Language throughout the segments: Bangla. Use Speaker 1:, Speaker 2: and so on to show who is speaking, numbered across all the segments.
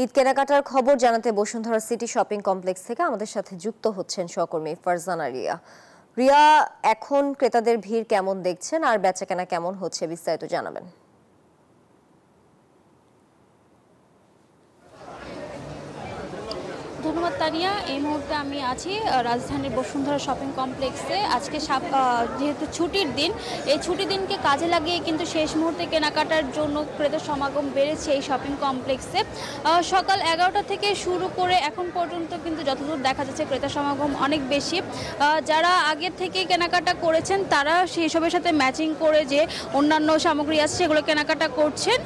Speaker 1: ঈদ কেনাকাটার খবর জানাতে বসুন্ধরা সিটি শপিং কমপ্লেক্স থেকে আমাদের সাথে যুক্ত হচ্ছেন সহকর্মী ফারজানা রিয়া। রিয়া, এখন ক্রেতাদের ভিড় কেমন দেখছেন আর বেচাকেনা কেমন হচ্ছে, বিস্তারিত জানাবেন।
Speaker 2: ধন্যবাদ তানিয়া। এই মুহূর্তে আমি আছি রাজধানীর বসুন্ধরা শপিং কমপ্লেক্সে। আজকে যেহেতু ছুটির দিন, এই ছুটির দিনকে কাজে লাগিয়ে কিন্তু শেষ মুহূর্তে কেনাকাটার জন্য ক্রেতার সমাগম বেড়েছে এই শপিং কমপ্লেক্সে। সকাল 11টা থেকে শুরু করে এখন পর্যন্ত কিন্তু যতদূর দেখা যাচ্ছে ক্রেতার সমাগম অনেক বেশি। যারা আগে থেকে কেনাকাটা করেছেন তারা সেসবের সাথে ম্যাচিং করে যে অন্যান্য সামগ্রী আছে সেগুলো কেনাকাটা করছেন।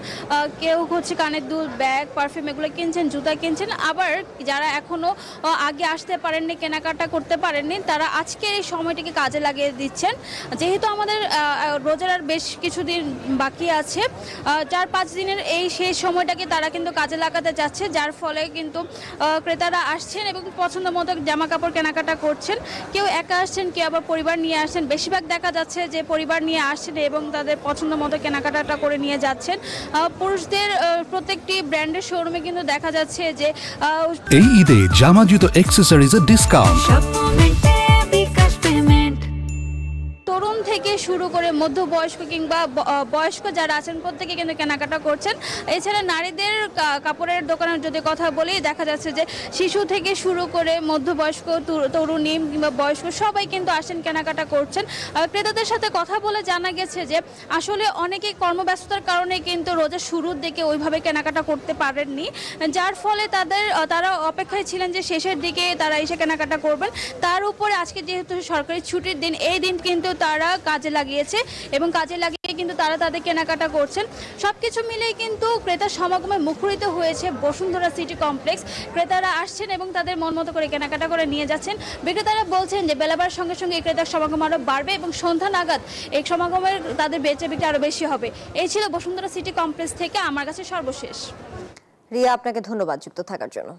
Speaker 2: কেউ হচ্ছে কানের দুল, ব্যাগ, পারফিউম এগুলো কিনছেন, জুতা কিনছেন। আবার যারা এখনো আগে আসতে পারেননি, কেনাকাটা করতে পারেননি, তারা আজকের এই সময়টিকে কাজে লাগিয়ে দিচ্ছেন। যেহেতু আমাদের রোজার আর বেশ কিছুদিন বাকি আছে, 4-5 দিনের এই শেষ সময়টাকে তারা কিন্তু কাজে লাগাতে যাচ্ছে, যার ফলে কিন্তু ক্রেতারা আসছেন এবং পছন্দ মতো জামা কাপড় কেনাকাটা করছেন। কেউ একা আসছেন, কেউ আবার পরিবার নিয়ে আসছেন। বেশিরভাগ দেখা যাচ্ছে যে পরিবার নিয়ে আসছেন এবং তাদের পছন্দ মতো কেনাকাটাটা করে নিয়ে যাচ্ছেন। পুরুষদের প্রত্যেকটি ব্র্যান্ডের শোরুমে কিন্তু দেখা যাচ্ছে যে
Speaker 3: এই ঈদে জামা জুতো অ্যাকসেসরিজের ডিসকাউন্ট।
Speaker 2: তরুণ থেকে শুরু করে মধ্যবয়স্ক কিংবা বয়স্ক যারা আছেন প্রত্যেকে কিন্তু কেনাকাটা করছেন। এছাড়া নারীদের কাপড়ের দোকানের যদি কথা বলি, দেখা যাচ্ছে যে শিশু থেকে শুরু করে মধ্যবয়স্ক, তরুণী কিংবা বয়স্ক সবাই কিন্তু আসেন, কেনাকাটা করছেন। ক্রেতাদের সাথে কথা বলে জানা গেছে যে আসলে অনেকেই কর্মব্যস্ততার কারণে কিন্তু রোজার শুরুর দিকে ওইভাবে কেনাকাটা করতে পারেননি, যার ফলে তারা অপেক্ষায় ছিলেন যে শেষের দিকে তারা এসে কেনাকাটা করবেন। তার উপরে আজকে যেহেতু সরকারি ছুটির দিন, এই দিন কিন্তু তারা কাজে লাগিয়েছে এবং কাজে লাগিয়ে কিন্তু তারা তাদের কেনাকাটা করছেন। সবকিছু মিলেই কিন্তু ক্রেতার সমাগমে মুখরিত হয়েছে বসুন্ধরা সিটি কমপ্লেক্স। ক্রেতারা আসছেন এবং তাদের মন মতো করে কেনাকাটা করে নিয়ে যাচ্ছেন। বিক্রেতারা বলছেন যে বেলাবার সঙ্গে সঙ্গে এই ক্রেতার সমাগম আরও বাড়বে এবং সন্ধ্যা নাগাদ এই সমাগমের তাদের বেচা বিক্রি আরও বেশি হবে। এই ছিল বসুন্ধরা সিটি কমপ্লেক্স থেকে আমার কাছে সর্বশেষ।
Speaker 1: রিয়া, আপনাকে ধন্যবাদ যুক্ত থাকার জন্য।